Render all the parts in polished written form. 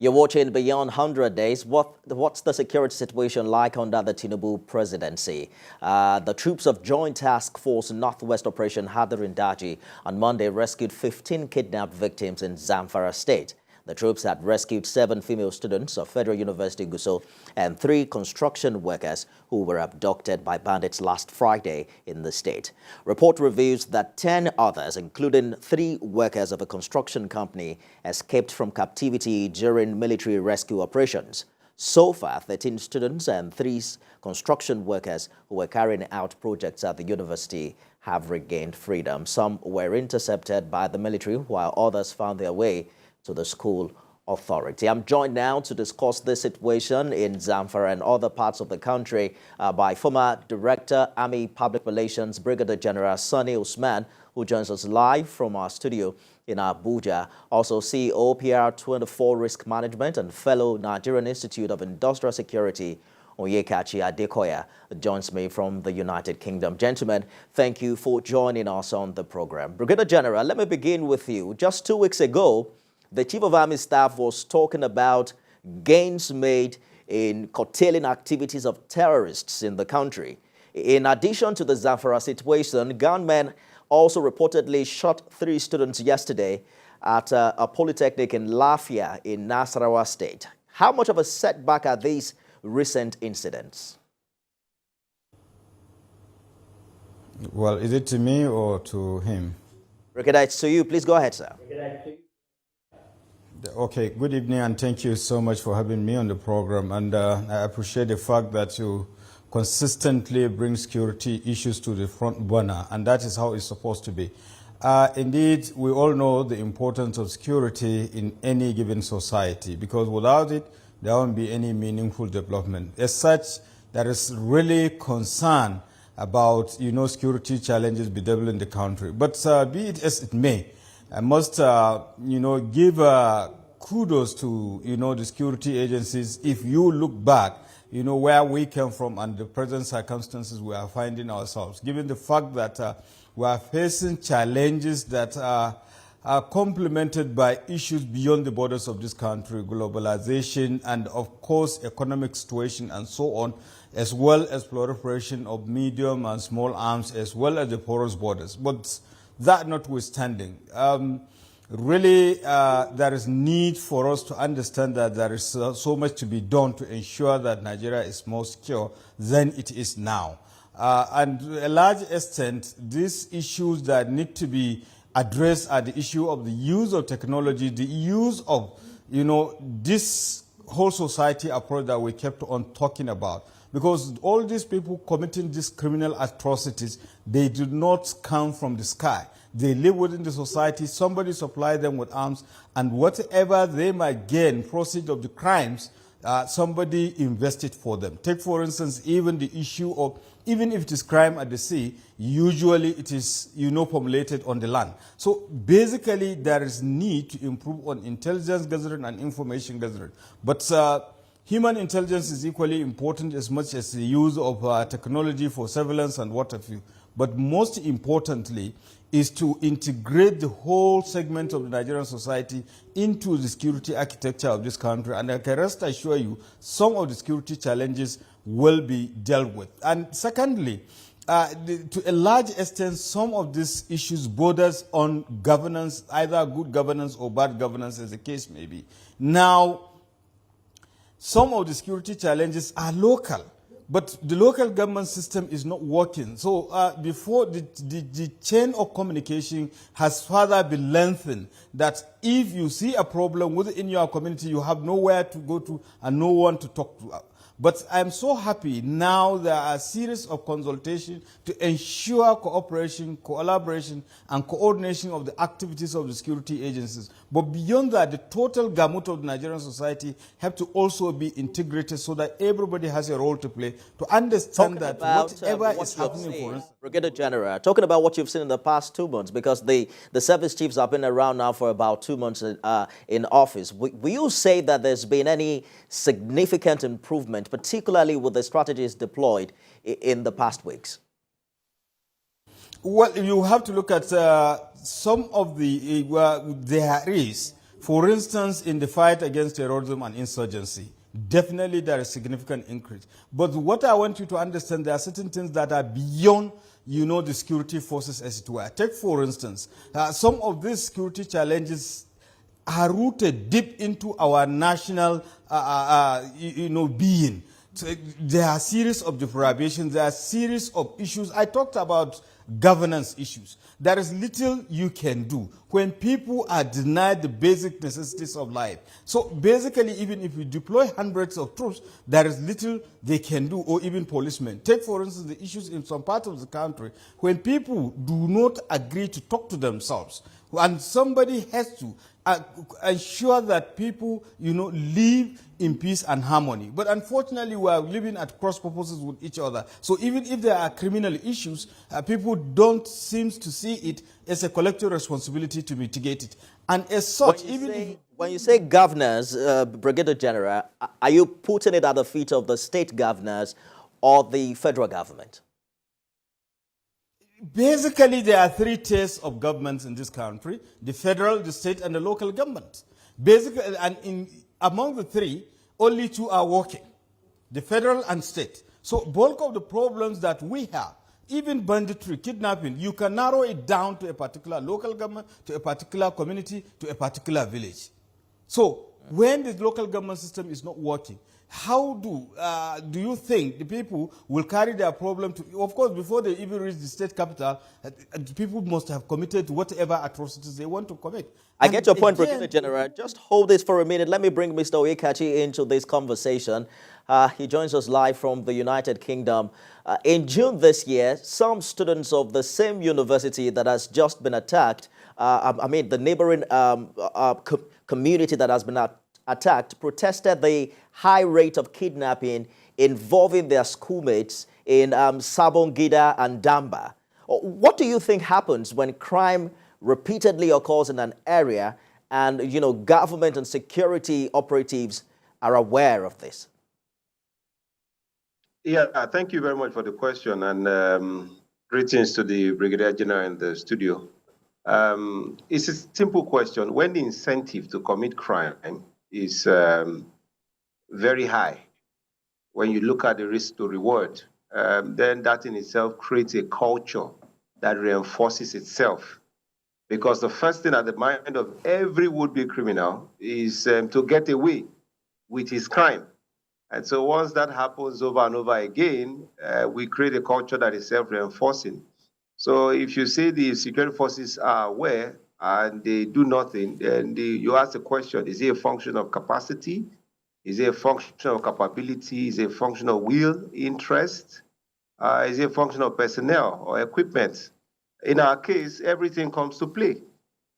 You're watching Beyond 100 Days. What's the security situation like under the Tinubu presidency? The troops of Joint Task Force Northwest Operation Hadarindaji on Monday rescued 15 kidnapped victims in Zamfara state. The troops had rescued 7 female students of Federal University Gusau and 3 construction workers who were abducted by bandits last Friday in the state. Report reveals that 10 others, including 3 workers of a construction company, escaped from captivity during military rescue operations. So far, 13 students and 3 construction workers who were carrying out projects at the university have regained freedom. Some were intercepted by the military, while others found their way to the school authority. I'm joined now to discuss this situation in Zamfara and other parts of the country by former Director, Army Public Relations, Brigadier General Sani Usman, who joins us live from our studio in Abuja. Also CEO, PR24 Risk Management and fellow Nigerian Institute of Industrial Security, Onyekachi Adekoya, joins me from the United Kingdom. Gentlemen, thank you for joining us on the program. Brigadier General, let me begin with you. Just 2 weeks ago, the Chief of Army Staff was talking about gains made in curtailing activities of terrorists in the country. In addition to the Zamfara situation, gunmen also reportedly shot 3 students yesterday at a polytechnic in Lafia in Nasarawa State. How much of a setback are these recent incidents? Well, is it to me or to him? Brigadier, it's to you. Please go ahead, sir. Okay, good evening and thank you so much for having me on the program, and I appreciate the fact that you consistently bring security issues to the front burner, and that is how it's supposed to be. Indeed, we all know the importance of security in any given society, because without it, there won't be any meaningful development. As such, there is really concern about, security challenges bedeviling the country. But be it as it may, I must, give kudos to, the security agencies. If you look back, where we came from and the present circumstances we are finding ourselves, given the fact that we are facing challenges that are complemented by issues beyond the borders of this country, globalization and, of course, economic situation and so on, as well as proliferation of medium and small arms, as well as the porous borders. But that notwithstanding, really there is need for us to understand that there is so much to be done to ensure that Nigeria is more secure than it is now. And to a large extent, these issues that need to be addressed are the issue of the use of technology, the use of, this whole society approach that we kept on talking about. Because all these people committing these criminal atrocities, they do not come from the sky. They live within the society. Somebody supplies them with arms, and whatever they might gain, proceeds of the crimes, somebody invested for them. Take, for instance, even the issue of, even if it is crime at the sea, usually it is, formulated on the land. So basically, there is need to improve on intelligence gathering and information gathering. But human intelligence is equally important as much as the use of technology for surveillance and what have you. But most importantly is to integrate the whole segment of the Nigerian society into the security architecture of this country. And I can rest assure you, some of the security challenges will be dealt with. And secondly, to a large extent, some of these issues borders on governance, either good governance or bad governance, as the case may be. Now, some of the security challenges are local, but the local government system is not working. So before the chain of communication has further been lengthened, that if you see a problem within your community, you have nowhere to go to and no one to talk to. But I'm so happy now there are a series of consultations to ensure cooperation, collaboration, and coordination of the activities of the security agencies. But beyond that, the total gamut of the Nigerian society have to also be integrated so that everybody has a role to play to understand that whatever is happening for us. Brigadier General, talking about what you've seen in the past 2 months, because the service chiefs have been around now for about 2 months in office. Will you say that there's been any significant improvement, particularly with the strategies deployed in the past weeks? Well, you have to look at some of the, there is For instance, in the fight against terrorism and insurgency, definitely there is significant increase. But what I want you to understand, there are certain things that are beyond, the security forces as it were. Take, for instance, some of these security challenges are rooted deep into our national, being. So there are a series of deprivations, there are a series of issues. I talked about governance issues. There is little you can do when people are denied the basic necessities of life. So basically, even if you deploy hundreds of troops, there is little they can do, or even policemen. Take, for instance, the issues in some parts of the country when people do not agree to talk to themselves, and somebody has to ensure that people, live in peace and harmony. But unfortunately, we are living at cross purposes with each other. So even if there are criminal issues, people don't seem to see it as a collective responsibility to mitigate it. And as such, when you say governors, Brigadier General, are you putting it at the feet of the state governors or the federal government? Basically, there are three tiers of governments in this country: the federal, the state, and the local government. Basically, and among the three, only two are working: the federal and state. So bulk of the problems that we have, even banditry, kidnapping, you can narrow it down to a particular local government, to a particular community, to a particular village. So when the local government system is not working, how do you think the people will carry their problem to? Of course, before they even reach the state capital, people must have committed whatever atrocities they want to commit. I get your point, Brigadier General. Just hold this for a minute. Let me bring Mr. Oyekachi into this conversation. He joins us live from the United Kingdom. In June this year, some students of the same university that has just been attacked, the neighboring community that has been attacked, protested the high rate of kidnapping involving their schoolmates in Sabongida and Damba. What do you think happens when crime repeatedly occurs in an area and, government and security operatives are aware of this? Yeah, thank you very much for the question, and greetings to the Brigadier General in the studio. It's a simple question. When the incentive to commit crime is very high, when you look at the risk to reward, then that in itself creates a culture that reinforces itself. Because the first thing at the mind of every would-be criminal is to get away with his crime. And so once that happens over and over again, we create a culture that is self-reinforcing. So if you say the security forces are aware and they do nothing, then you ask the question, is it a function of capacity? Is it a function of capability? Is it a function of will, interest? Is it a function of personnel or equipment? In our case, everything comes to play.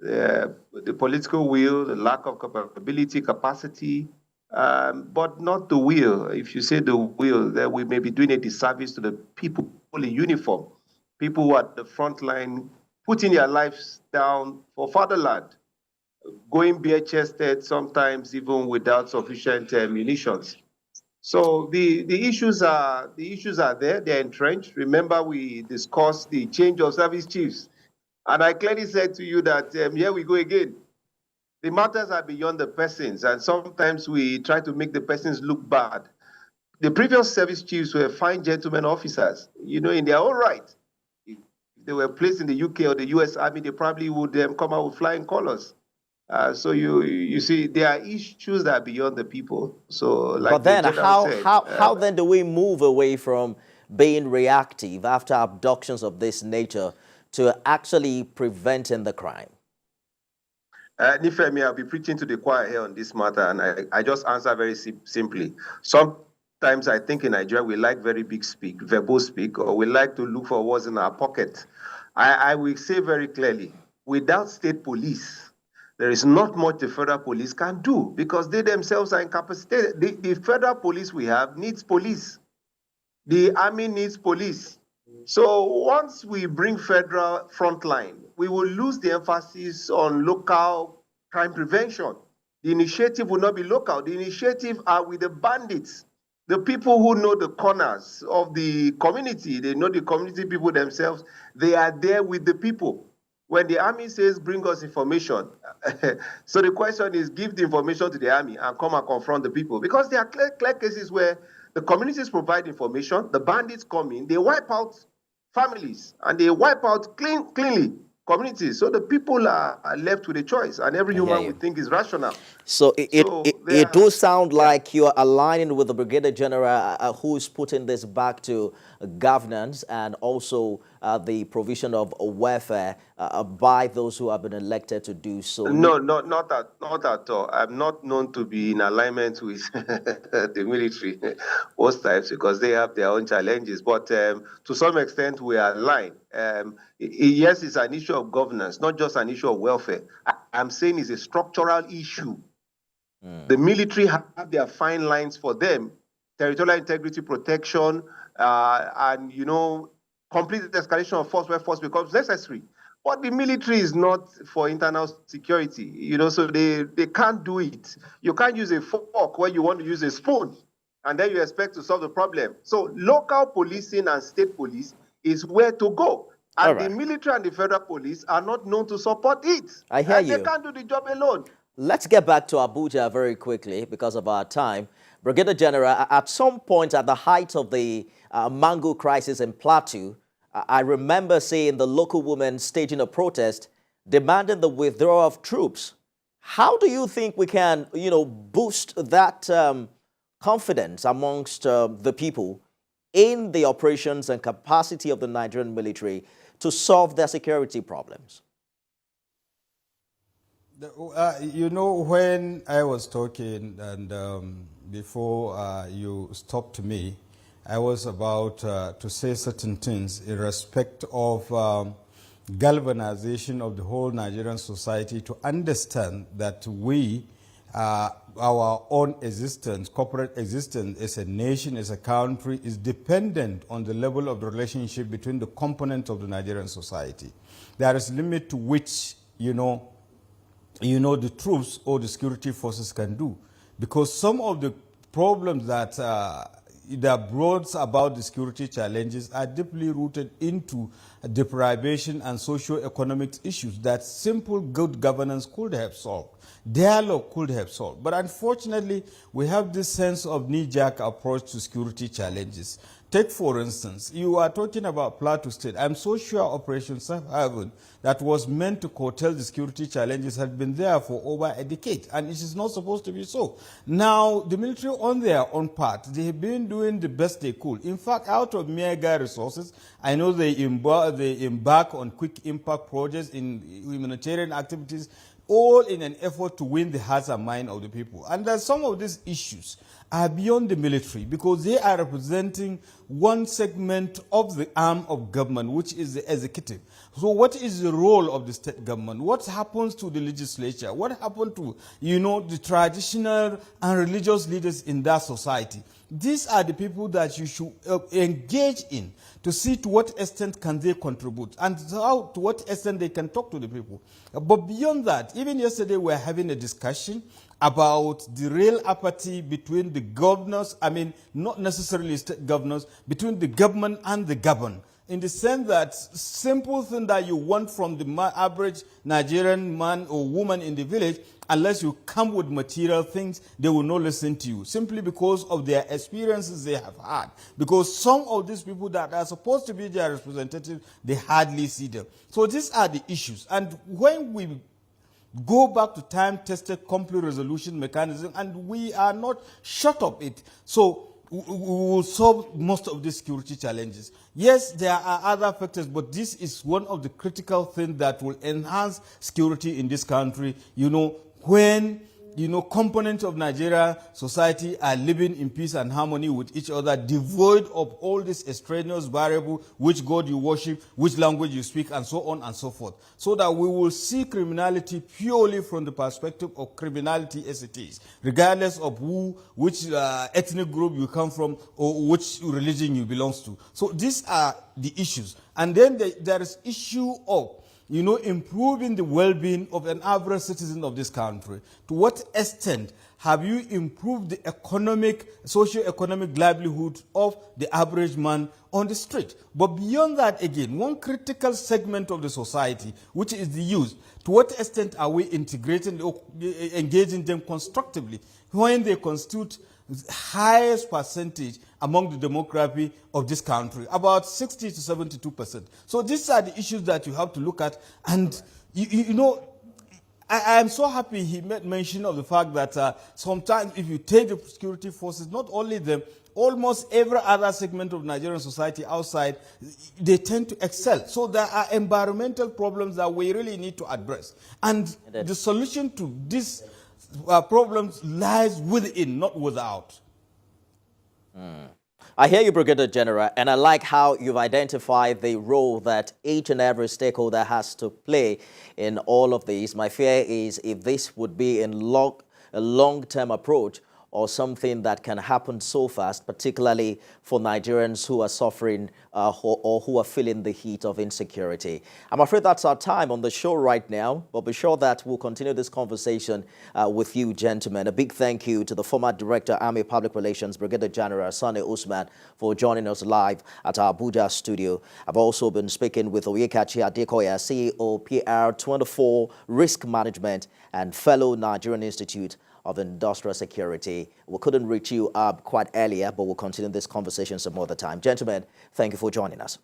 The political will, the lack of capability, capacity, but not the will. If you say the will, then we may be doing a disservice to the people in uniform, people who are at the front line, putting their lives down for fatherland, going bare-chested, sometimes even without sufficient munitions. So the issues are there. They're entrenched. Remember, we discussed the change of service chiefs, and I clearly said to you that here we go again. The matters are beyond the persons, and sometimes we try to make the persons look bad. The previous service chiefs were fine gentlemen officers, in their own right. If they were placed in the UK or the US Army, they probably would come out with flying colors. So you see, there are issues that are beyond the people. So, like, but then how then do we move away from being reactive after abductions of this nature to actually preventing the crime? Nifemi, I'll be preaching to the choir here on this matter, and I just answer very simply. Sometimes I think in Nigeria we like very big speak, verbal speak, or we like to look for words in our pocket. I will say very clearly, without state police, there is not much the federal police can do because they themselves are incapacitated. The federal police we have needs police. The army needs police. So once we bring federal frontline, we will lose the emphasis on local crime prevention. The initiative will not be local. The initiative are with the bandits, the people who know the corners of the community. They know the community people themselves. They are there with the people. When the army says, bring us information, so the question is, give the information to the army and come and confront the people. Because there are clear cases where the communities provide information, the bandits come in, they wipe out families, and they wipe out cleanly communities. So the people are left with a choice, and every human would think is rational. So it does sound like you are aligning with the Brigadier General who is putting this back to governance and also the provision of welfare by those who have been elected to do so. No, not at all. I'm not known to be in alignment with the military most times because they have their own challenges. But to some extent, we are aligned. Yes, it's an issue of governance, not just an issue of welfare. I'm saying it's a structural issue. The military have their fine lines for them: territorial integrity protection, and complete escalation of force where force becomes necessary. But the military is not for internal security, so they can't do it. You can't use a fork where you want to use a spoon, and then you expect to solve the problem. So local policing and state police is where to go. And the military and the federal police are not known to support it. I hear you. They can't do the job alone. Let's get back to Abuja very quickly because of our time. Brigadier General, at some point at the height of the mango crisis in Plateau, I remember seeing the local women staging a protest demanding the withdrawal of troops. How do you think we can, boost that confidence amongst the people in the operations and capacity of the Nigerian military to solve their security problems? When I was talking and before you stopped me, I was about to say certain things in respect of galvanization of the whole Nigerian society to understand that we, our own existence, corporate existence as a nation, as a country, is dependent on the level of the relationship between the components of the Nigerian society. There is a limit to which, the troops or the security forces can do. Because some of the problems that brought about the security challenges are deeply rooted into deprivation and socio-economic issues that simple good governance could have solved. Dialogue could have solved. But unfortunately, we have this sense of knee-jerk approach to security challenges. Take, for instance, you are talking about Plateau State. I'm so sure Operation Safe Haven that was meant to curtail the security challenges had been there for over a decade, and it is not supposed to be so. Now, the military on their own part, they have been doing the best they could. In fact, out of mega resources, I know they embark on quick impact projects in humanitarian activities, all in an effort to win the hearts and minds of the people. And that some of these issues are beyond the military because they are representing one segment of the arm of government, which is the executive. So what is the role of the state government? What happens to the legislature? What happened to, the traditional and religious leaders in that society? These are the people that you should engage in to see to what extent can they contribute and to what extent they can talk to the people. But beyond that, even yesterday we were having a discussion about the real apathy between the governors, not necessarily state governors, between the government and the governed. In the sense that simple thing that you want from the average Nigerian man or woman in the village, unless you come with material things, they will not listen to you, simply because of their experiences they have had. Because some of these people that are supposed to be their representatives, they hardly see them. So these are the issues. And when we go back to time-tested conflict resolution mechanism, and we are not short of it, so we will solve most of these security challenges. Yes, there are other factors, but this is one of the critical things that will enhance security in this country. When components of Nigeria society are living in peace and harmony with each other, devoid of all these extraneous variables, which God you worship, which language you speak, and so on and so forth. So that we will see criminality purely from the perspective of criminality as it is, regardless of which ethnic group you come from or which religion you belong to. So these are the issues. And then there is issue of improving the well-being of an average citizen of this country? To what extent have you improved the socio-economic livelihood of the average man on the street? But beyond that, again, one critical segment of the society, which is the youth, to what extent are we integrating or engaging them constructively when they constitute the highest percentage among the demography of this country, about 60 to 72%. So these are the issues that you have to look at. And, I am so happy he made mention of the fact that sometimes if you take the security forces, not only them, almost every other segment of Nigerian society outside, they tend to excel. So there are environmental problems that we really need to address. And the solution to these problems lies within, not without. I hear you, Brigadier General, and I like how you've identified the role that each and every stakeholder has to play in all of these. My fear is if this would be a long-term approach or something that can happen so fast, particularly for Nigerians who are suffering or who are feeling the heat of insecurity. I'm afraid that's our time on the show right now, but be sure that we'll continue this conversation with you, gentlemen. A big thank you to the former Director, Army Public Relations, Brigadier General Sani Usman, for joining us live at our Abuja studio. I've also been speaking with Oyekachi Adekoya, CEO, PR24 Risk Management and fellow Nigerian Institute of Industrial Security. We couldn't reach you up quite earlier, but we'll continue this conversation some other time. Gentlemen, thank you for joining us.